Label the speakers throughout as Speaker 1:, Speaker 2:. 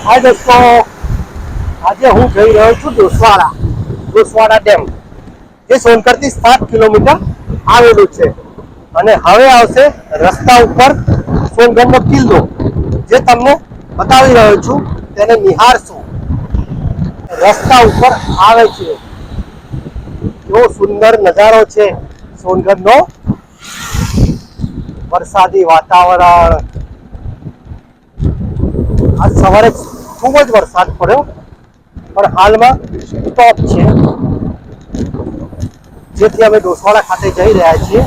Speaker 1: હાય દોસ્તો, આજે હું જઈ રહ્યો છું ડોસવાડા ડેમ, જે સોનગઢથી 7 કિલોમીટર આવેલું છે. અને હવે આવશે રસ્તા ઉપર સોનગઢનો કિલ્લો, જે તમને બતાવી રહ્યો છું. તેને નિહાળશું. રસ્તા ઉપર આવે છે, એવો સુંદર નજારો છે સોનગઢનો. વરસાદી વાતાવરણ. આજ સવારે ખૂબ જ વરસાદ પડ્યો, પણ હાલમાં સ્ટોપ છે, જેથી અમે ડોસવાડા ખાતે જઈ રહ્યા છીએ.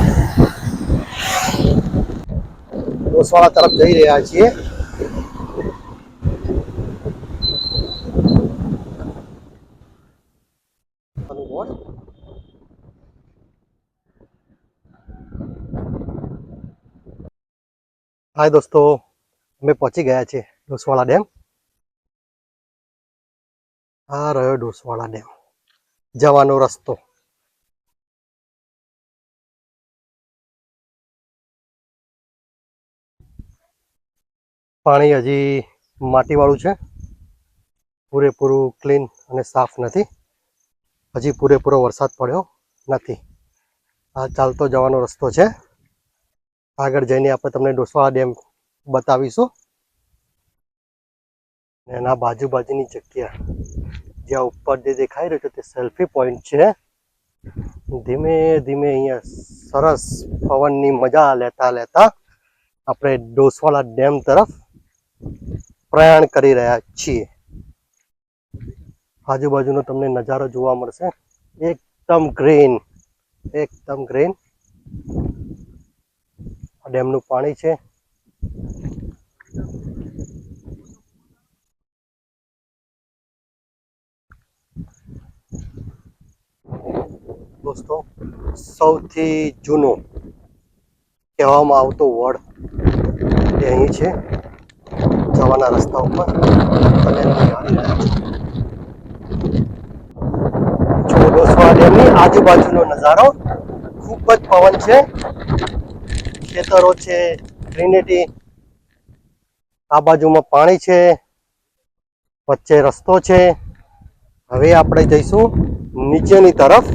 Speaker 1: ડોસવાડા તરફ જઈ રહ્યા છીએ. હાય દોસ્તો, અમે પહોંચી ગયા છે ડોસવાડા ડેમ. આ રહ્યો ડોસવાડા ડેમ, જવાનો રસ્તો. પાણી હજી માટીવાળું છે, પૂરેપૂરું ક્લીન અને સાફ નથી. હજી પૂરેપૂરો વરસાદ પડ્યો નથી. આ ચાલતો જવાનો રસ્તો છે. આગળ જઈને આપણે તમને ડોસવાડા ડેમ બતાવીશું. એના બાજુની જગ્યા, જ્યાં ઉપર જે દેખાઈ રહ્યું છે તે સેલ્ફી પોઈન્ટ છે. ધીમે ધીમે અહીંયા સરસ પવનની મજા લેતા લેતા આપણે ડોસવાડા ડેમ તરફ પ્રયાણ કરી રહ્યા છીએ. આજુબાજુનો તમને નજારો જોવા મળશે, એકદમ ગ્રીન, એકદમ ગ્રીન. ડેમનું પાણી છે. દોસ્તો, સૌથી જૂનો કહેવામાં આવતો વડ એ અહીં છે, જવાના રસ્તા ઉપર. ડોસવાડા ડેમની આજુબાજુનો નજારો, ખૂબ જ પવન છે, ખેતરો છે, ગ્રીનરી. આ બાજુમાં પાણી છે, વચ્ચે રસ્તો છે. હવે આપણે જઈશું નીચેની તરફ,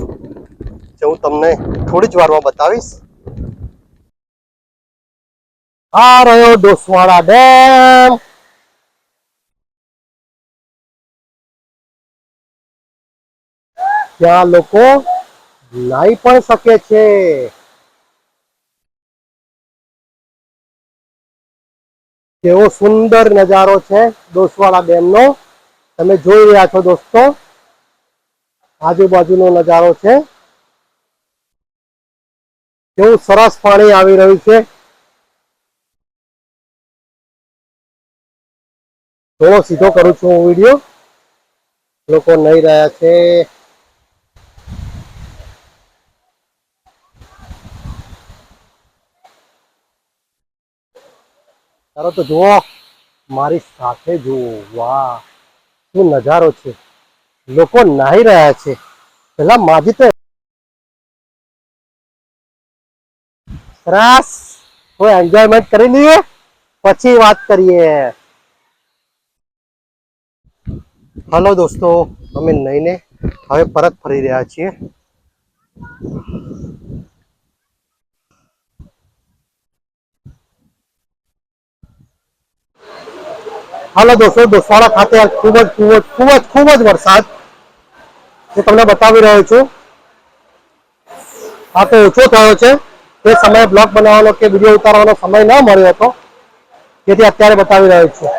Speaker 1: જે હું તમને થોડી જ વારમાં બતાવીશ. આ રહ્યો ડોસવાડા ડેમ. ત્યાં લોકો નાહી પણ શકે છે. કેવો સુંદર નજારો છે ડોસવાડા ડેમનો, તમે જોઈ રહ્યા છો દોસ્તો. આજુબાજુનો નજારો છે, કેવું સરસ પાણી આવી રહ્યું છે. થોડો સીધો કરું છું હું વિડીયો. લોકો નાહી રહ્યા છે. ચાલો તો જુઓ, મારી સાથે જુઓ. વાહ, શું નજારો છે. લોકો નાહી રહ્યા છે. પેલા માજી તો સરસ, કોઈ એન્જોયમેન્ટ કરી લઈએ, પછી વાત કરીએ. હલો દોસ્તો, અમે નહીને હવે પરત ફરી રહ્યા છીએ. હાલો દોસ્તો, ડોસવાડા ખાતે ખૂબ જ વરસાદ, જે તમને બતાવી રહ્યો છું. આ તો ઓછો થયો છે. તે સમયે બ્લોગ બનાવવાનો કે વિડીયો ઉતારવાનો સમય ન મળ્યો હતો, જેથી અત્યારે બતાવી રહ્યો છું.